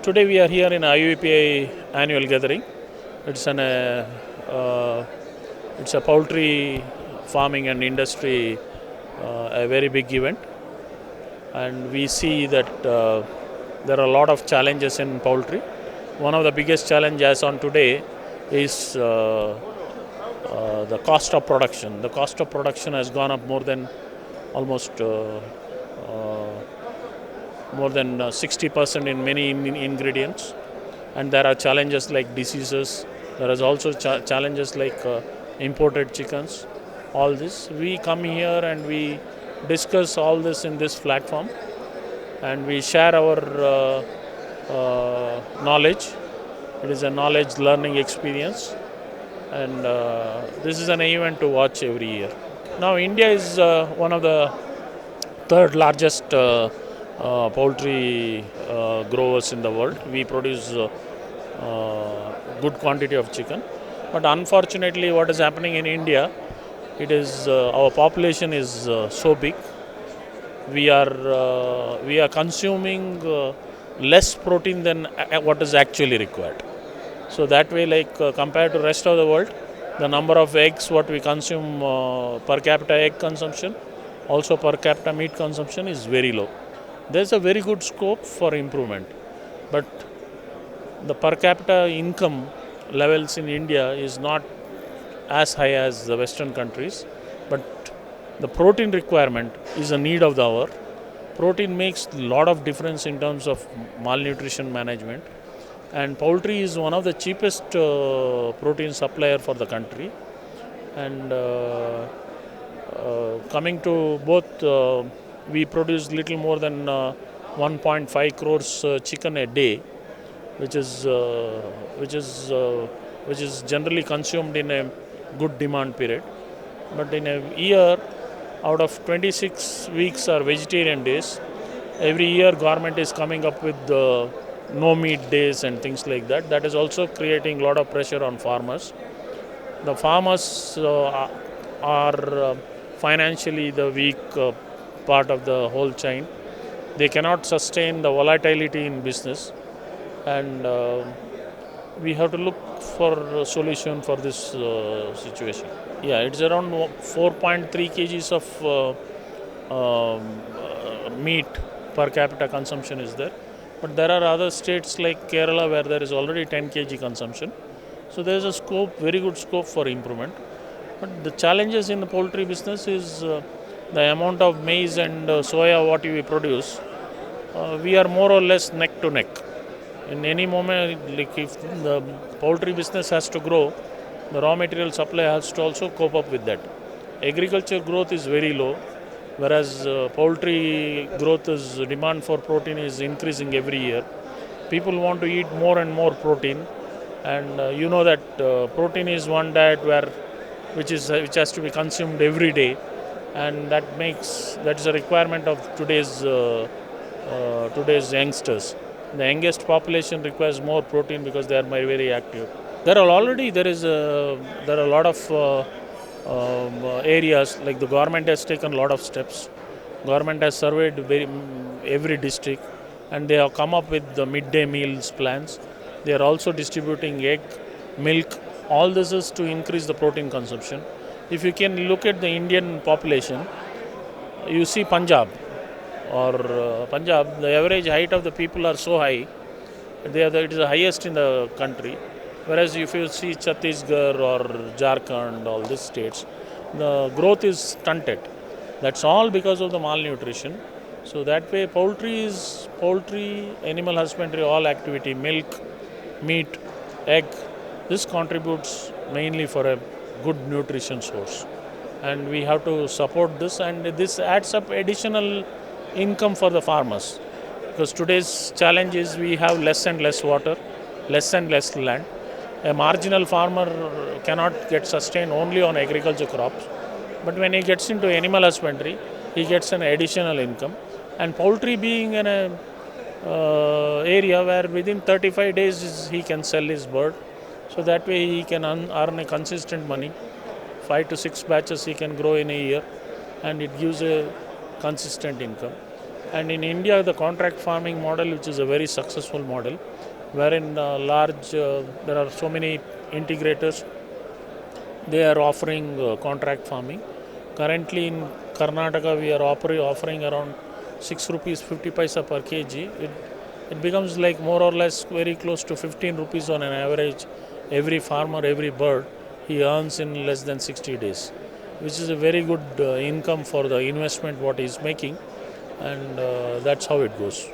Today we are here in IVPI annual gathering. It's it's a poultry farming and industry, a very big event, and we see that there are a lot of challenges in poultry. One of the biggest challenges on today is the cost of production. The cost of production has gone up more than almost more than 60% in many ingredients, and there are challenges like diseases. There is also challenges like imported chickens. All this we come here and we discuss all this in this platform, and we share our knowledge. It is a knowledge learning experience, and this is an event to watch every year. Now India is one of the third largest poultry growers in the world. We produce good quantity of chicken, but unfortunately what is happening in India, it is our population is so big. We are consuming less protein than what is actually required. So that way, like compared to rest of the world, the number of eggs what we consume per capita egg consumption, also per capita meat consumption is very low. There's a very good scope for improvement, but the per capita income levels in India is not as high as the Western countries, but the protein requirement is a need of the hour. Protein makes a lot of difference in terms of malnutrition management, and poultry is one of the cheapest protein supplier for the country. And coming to both, we produce little more than 1.5 crores chicken a day, which is generally consumed in a good demand period. But in a year, out of 26 weeks are vegetarian days. Every year government is coming up with no meat days and things like that. That is also creating a lot of pressure on farmers. The farmers are financially the weak part of the whole chain. They cannot sustain the volatility in business, and we have to look for a solution for this situation. Yeah, it's around 4.3 kgs of meat per capita consumption is there. But there are other states like Kerala where there is already 10 kg consumption. So there is a scope, very good scope for improvement. But the challenges in the poultry business is the amount of maize and soya what we produce. We are more or less neck to neck. In any moment, like if the poultry business has to grow, the raw material supply has to also cope up with that. Agriculture growth is very low, whereas poultry growth is demand for protein is increasing every year. People want to eat more and more protein, and you know that protein is one diet which has to be consumed every day, and that is a requirement of today's youngsters. The youngest population requires more protein because they are very active. There are a lot of areas, like the government has taken a lot of steps. Government has surveyed every district, and they have come up with the midday meals plans. They are also distributing egg, milk. All this is to increase the protein consumption. If you can look at the Indian population, you see Punjab, the average height of the people are so high, it is the highest in the country. Whereas if you see Chhattisgarh or Jharkhand, all these states, the growth is stunted. That's all because of the malnutrition. So that way poultry, animal husbandry, all activity, milk, meat, egg, this contributes mainly for a good nutrition source. And we have to support this, and this adds up additional income for the farmers, because today's challenge is we have less and less water, less and less land. A marginal farmer cannot get sustained only on agriculture crops, but when he gets into animal husbandry, he gets an additional income. And poultry being in a area where within 35 days he can sell his bird, so that way he can earn a consistent money. 5 to 6 batches he can grow in a year, and it gives a consistent income. And in India, the contract farming model, which is a very successful model, wherein there are so many integrators, they are offering contract farming. Currently in Karnataka, we are offering around 6 rupees 50 paisa per kg. It becomes like more or less very close to 15 rupees on an average. Every farmer, every bird, he earns in less than 60 days, which is a very good income for the investment what he is making, and that's how it goes.